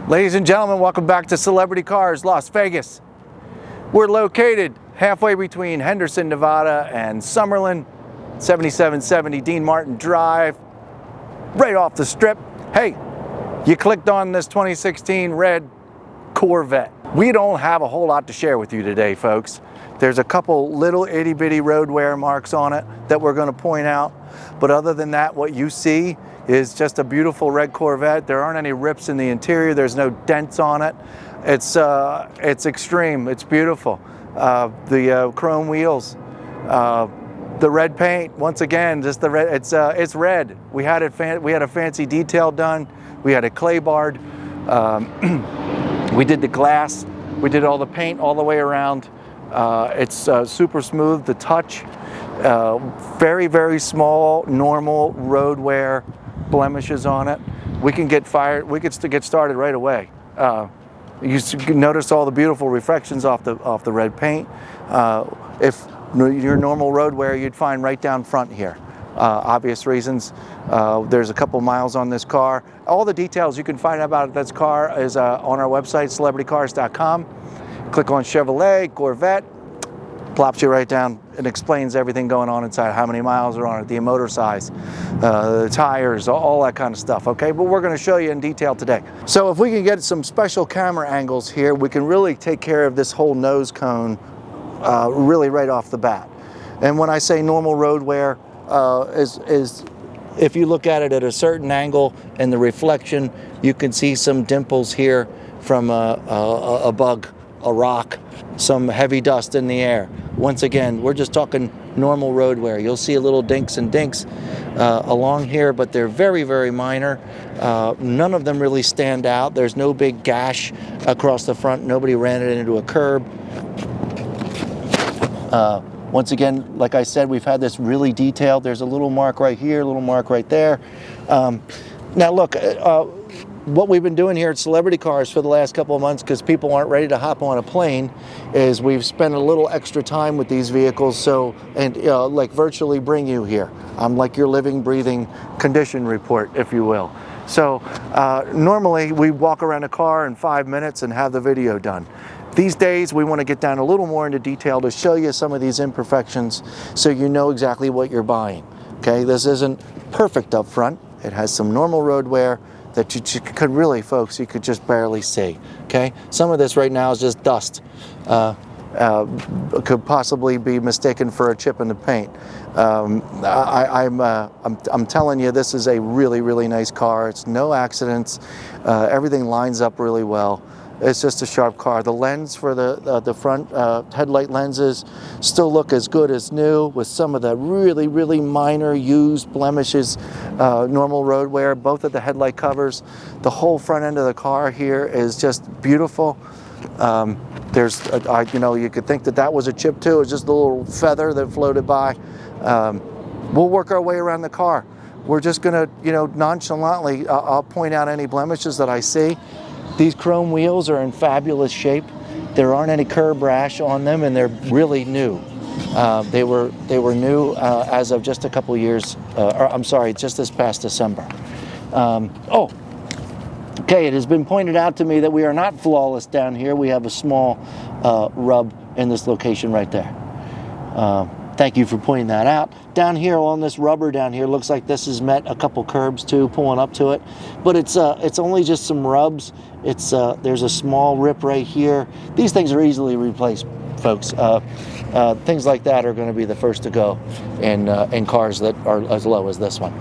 Ladies and gentlemen, welcome back to Celebrity Cars, Las Vegas. We're located halfway between Henderson, Nevada and Summerlin, 7770 Dean Martin Drive, right off the strip. Hey, you clicked on this 2016 Red Corvette. We don't have a whole lot to share with you today, folks. There's a couple little itty bitty road wear marks on it that we're going to point out. But other than that, what you see is just a beautiful red Corvette. There aren't any rips in the interior. There's no dents on it. It's extreme. It's beautiful. The chrome wheels, the red paint. Once again, just the red. It's red. We had a fancy detail done. We had it clay barred. We did the glass. We did all the paint all the way around. It's super smooth. The touch. Very, very small, normal road wear blemishes on it. We can get started right away. You notice all the beautiful reflections off the red paint. If your normal road wear, you'd find right down front here. Obvious reasons. There's a couple miles on this car. All the details you can find about this car is on our website, celebritycars.com. Click on Chevrolet, Corvette, plops you right down and explains everything going on inside, how many miles are on it, the motor size, the tires, all that kind of stuff, okay? But we're going to show you in detail today. So if we can get some special camera angles here, we can really take care of this whole nose cone really right off the bat. And when I say normal road wear, is if you look at it at a certain angle and the reflection, you can see some dimples here from a bug, a rock, some heavy dust in the air. Once again, we're just talking normal road wear. You'll see a little dinks and dinks along here, but they're very, very minor. None of them really stand out. There's no big gash across the front. Nobody ran it into a curb. Once again, like I said, we've had this really detailed. There's a little mark right here, a little mark right there. Now look, what we've been doing here at Celebrity Cars for the last couple of months, because people aren't ready to hop on a plane, is we've spent a little extra time with these vehicles, like virtually bring you here. I'm like your living, breathing condition report, if you will. So normally we walk around a car in 5 minutes and have the video done. These days we want to get down a little more into detail to show you some of these imperfections so you know exactly what you're buying. Okay, this isn't perfect up front. It has some normal road wear that you could really, folks, you could just barely see. Okay, some of this right now is just dust. Could possibly be mistaken for a chip in the paint. I'm telling you, this is a really, really nice car. It's no accidents. Everything lines up really well. It's just a sharp car. The lens for the front headlight lenses still look as good as new, with some of the really, really minor used blemishes, normal road wear. Both of the headlight covers, the whole front end of the car here is just beautiful. You could think that was a chip too. It's just a little feather that floated by. We'll work our way around the car. We're just gonna, nonchalantly, I'll point out any blemishes that I see. These chrome wheels are in fabulous shape. There aren't any curb rash on them, and they're really new. They were new as of just a couple years, just this past December. Okay, it has been pointed out to me that we are not flawless down here. We have a small rub in this location right there. Thank you for pointing that out. Down here on this rubber down here, looks like this has met a couple curbs too, pulling up to it. But it's only just some rubs. There's a small rip right here. These things are easily replaced, folks. Things like that are going to be the first to go in cars that are as low as this one.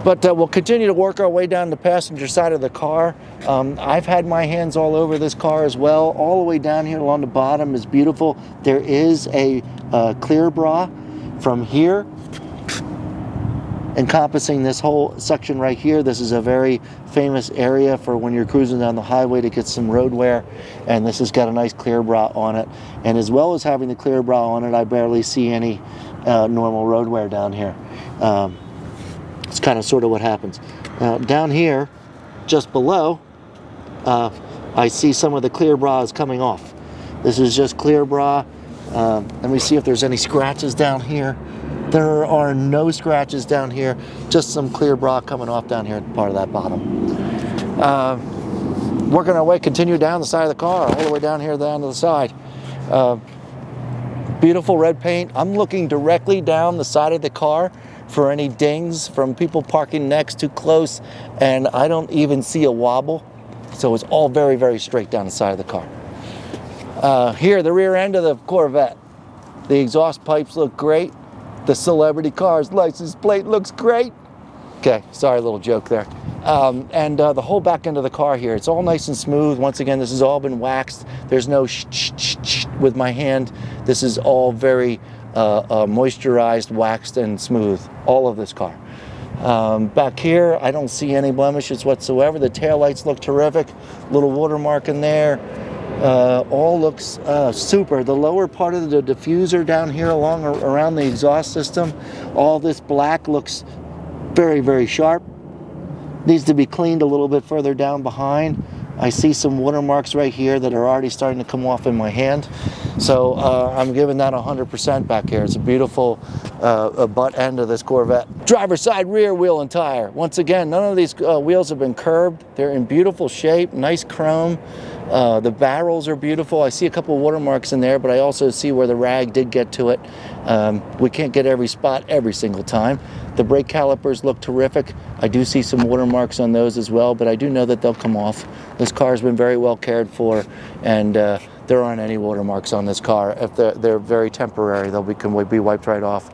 But we'll continue to work our way down the passenger side of the car. I've had my hands all over this car as well. All the way down here along the bottom is beautiful. There is a clear bra from here encompassing this whole section right here. This is a very famous area for when you're cruising down the highway to get some road wear, and this has got a nice clear bra on it. And as well as having the clear bra on it, I barely see any normal road wear down here. It's kind of sort of what happens. Down here, just below, I see some of the clear bras coming off. This is just clear bra. Let me see if there's any scratches down here. There are no scratches down here, just some clear bra coming off down here at part of that bottom. working our way, continue down the side of the car, all the way down here down to the side. Beautiful red paint. I'm looking directly down the side of the car for any dings from people parking next too close, and I don't even see a wobble. So it's all very, very straight down the side of the car. Here, the rear end of the Corvette. The exhaust pipes look great. The celebrity car's license plate looks great. Okay, sorry, a little joke there. The whole back end of the car here, it's all nice and smooth. Once again, this has all been waxed. There's no shh with my hand. This is all very moisturized, waxed, and smooth. All of this car. Back here, I don't see any blemishes whatsoever. The taillights look terrific. Little watermark in there. All looks super. The lower part of the diffuser down here around the exhaust system, all this black looks very, very sharp. Needs to be cleaned a little bit further down behind. I see some watermarks right here that are already starting to come off in my hand. So I'm giving that 100% back here. It's a beautiful butt end of this Corvette. Driver's side rear wheel and tire. Once again, none of these wheels have been curbed. They're in beautiful shape, nice chrome. The barrels are beautiful. I see a couple of watermarks in there, but I also see where the rag did get to it. We can't get every spot every single time. The brake calipers look terrific. I do see some watermarks on those as well, but I do know that they'll come off. This car has been very well cared for, and there aren't any watermarks on this car. If they're very temporary, they'll be wiped right off.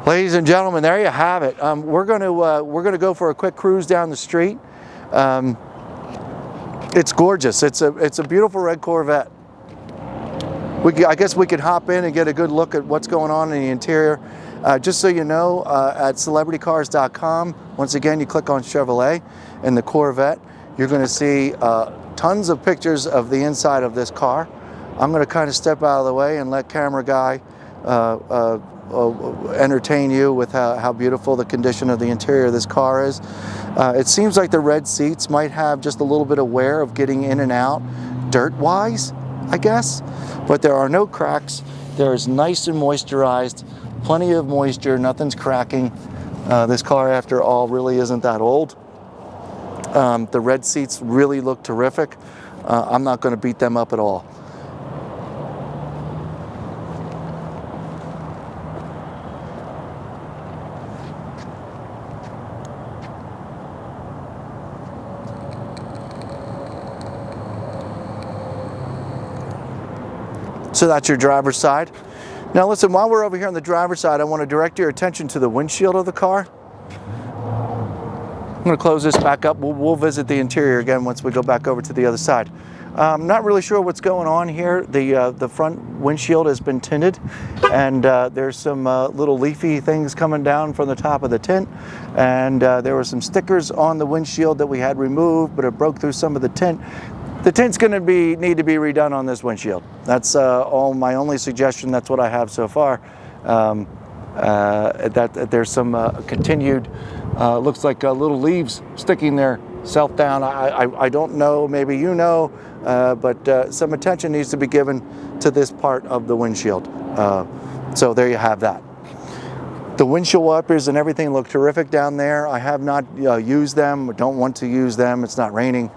Ladies and gentlemen, there you have it. We're gonna go for a quick cruise down the street. It's gorgeous. It's a beautiful red Corvette. I guess we could hop in and get a good look at what's going on in the interior. Just so you know, at celebritycars.com, once again, you click on Chevrolet and the Corvette, you're going to see tons of pictures of the inside of this car. I'm going to kind of step out of the way and let camera guy entertain you with how beautiful the condition of the interior of this car is. It seems like the red seats might have just a little bit of wear of getting in and out, dirt-wise, I guess. But there are no cracks. There is nice and moisturized. Plenty of moisture, nothing's cracking. This car, after all, really isn't that old. The red seats really look terrific. I'm not going to beat them up at all. So that's your driver's side. Now listen, while we're over here on the driver's side, I want to direct your attention to the windshield of the car. I'm going to close this back up. We'll visit the interior again once we go back over to the other side. I'm not really sure what's going on here. The front windshield has been tinted, and there's some little leafy things coming down from the top of the tint, and there were some stickers on the windshield that we had removed, but it broke through some of the tint. The tint's going to need to be redone on this windshield. That's my only suggestion. That's what I have so far. That there's some continued, looks like little leaves sticking their self down. I don't know, maybe you know, but some attention needs to be given to this part of the windshield. So there you have that. The windshield wipers and everything look terrific down there. I have not used them, don't want to use them. It's not raining.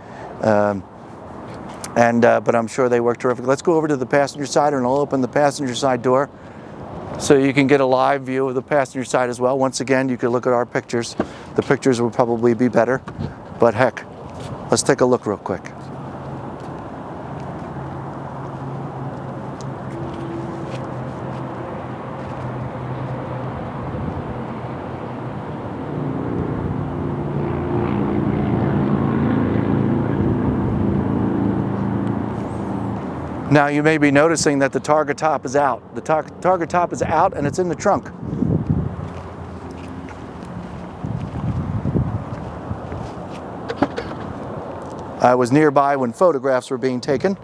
But I'm sure they work terrific. Let's go over to the passenger side, and I'll open the passenger side door so you can get a live view of the passenger side as well. Once again, you can look at our pictures. The pictures will probably be better, but heck, let's take a look real quick. Now you may be noticing that the Targa top is out. The Targa top is out and it's in the trunk. I was nearby when photographs were being taken,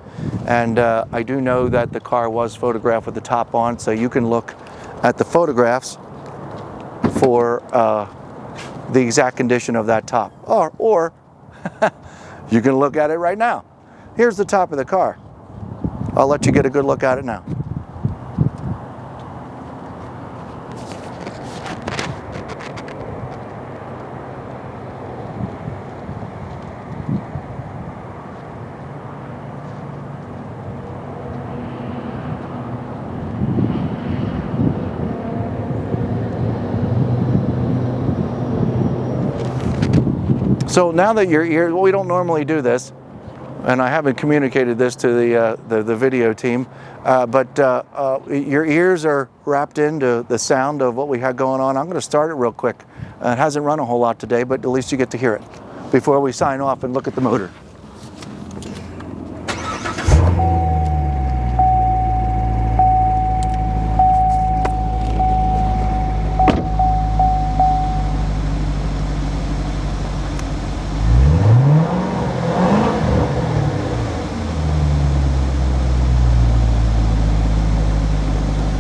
and I do know that the car was photographed with the top on, so you can look at the photographs for the exact condition of that top. Or you can look at it right now. Here's the top of the car. I'll let you get a good look at it now. So now that your ears, well, we don't normally do this, and I haven't communicated this to the video team, but your ears are wrapped into the sound of what we had going on. I'm going to start it real quick. It hasn't run a whole lot today, but at least you get to hear it before we sign off and look at the motor.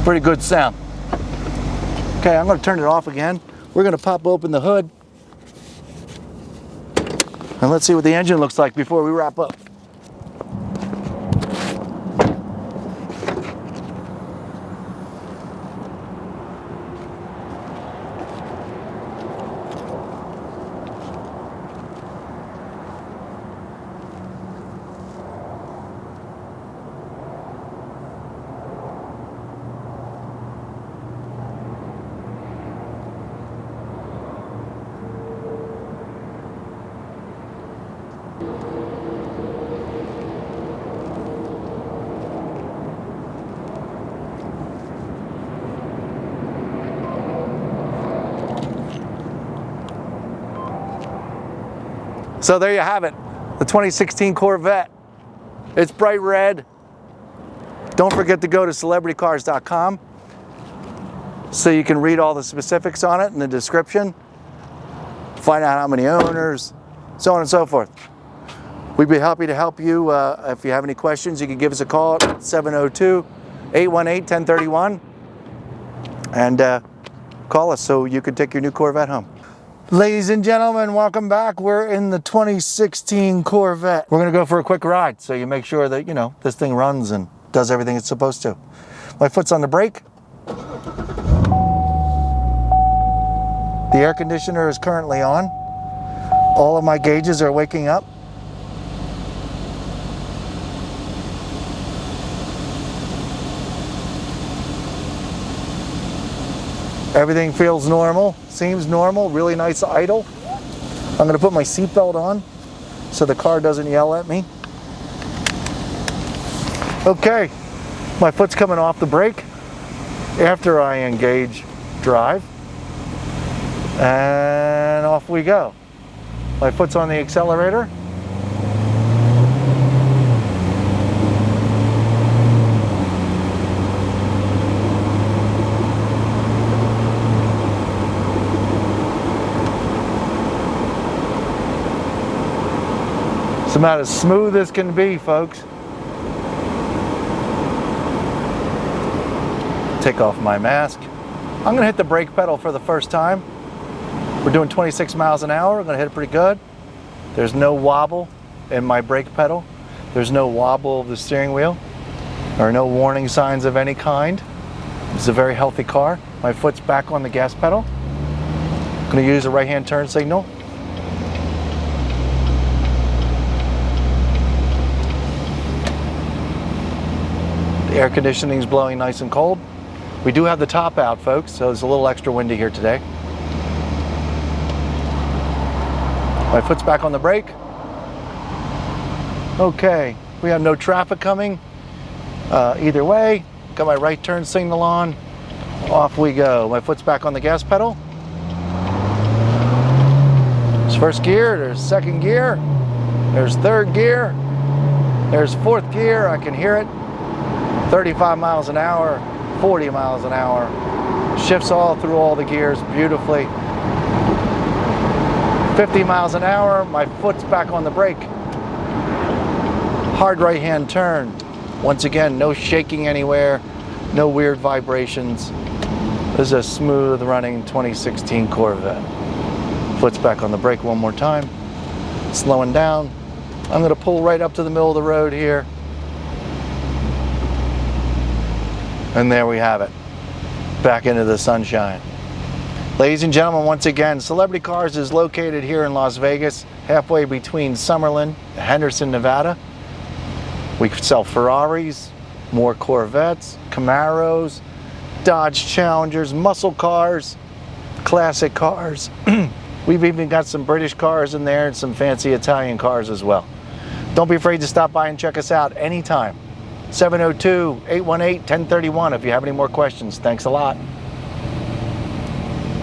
Pretty good sound. Okay, I'm going to turn it off again. We're going to pop open the hood and let's see what the engine looks like before we wrap up. So there you have it, the 2016 Corvette. It's bright red. Don't forget to go to celebritycars.com so you can read all the specifics on it in the description, find out how many owners, so on and so forth. We'd be happy to help you. If you have any questions, you can give us a call at 702-818-1031 and call us so you can take your new Corvette home. Ladies and gentlemen, welcome back. We're in the 2016 Corvette. We're gonna go for a quick ride so you make sure that, you know, this thing runs and does everything it's supposed to. My foot's on the brake. The air conditioner is currently on. All of my gauges are waking up. Everything feels normal, seems normal, really nice idle. I'm gonna put my seatbelt on so the car doesn't yell at me. Okay, my foot's coming off the brake after I engage drive. And off we go. My foot's on the accelerator. It's about as smooth as can be, folks. Take off my mask. I'm gonna hit the brake pedal for the first time. We're doing 26 miles an hour. I'm gonna hit it pretty good. There's no wobble in my brake pedal. There's no wobble of the steering wheel. There are no warning signs of any kind. It's a very healthy car. My foot's back on the gas pedal. I'm gonna use a right-hand turn signal. The air conditioning is blowing nice and cold. We do have the top out, folks, so it's a little extra windy here today. My foot's back on the brake. Okay, we have no traffic coming either way. Got my right turn signal on. Off we go. My foot's back on the gas pedal. There's first gear, there's second gear, there's third gear, there's fourth gear. I can hear it. 35 miles an hour, 40 miles an hour. Shifts all through all the gears beautifully. 50 miles an hour, my foot's back on the brake. Hard right-hand turn. Once again, no shaking anywhere, no weird vibrations. This is a smooth running 2016 Corvette. Foot's back on the brake one more time. Slowing down. I'm gonna pull right up to the middle of the road here. And there we have it, back into the sunshine. Ladies and gentlemen, once again, Celebrity Cars is located here in Las Vegas, halfway between Summerlin and Henderson, Nevada. We sell Ferraris, more Corvettes, Camaros, Dodge Challengers, muscle cars, classic cars, We've even got some British cars in there and some fancy Italian cars as well. Don't be afraid to stop by and check us out anytime. 702-818-1031 if you have any more questions. Thanks a lot.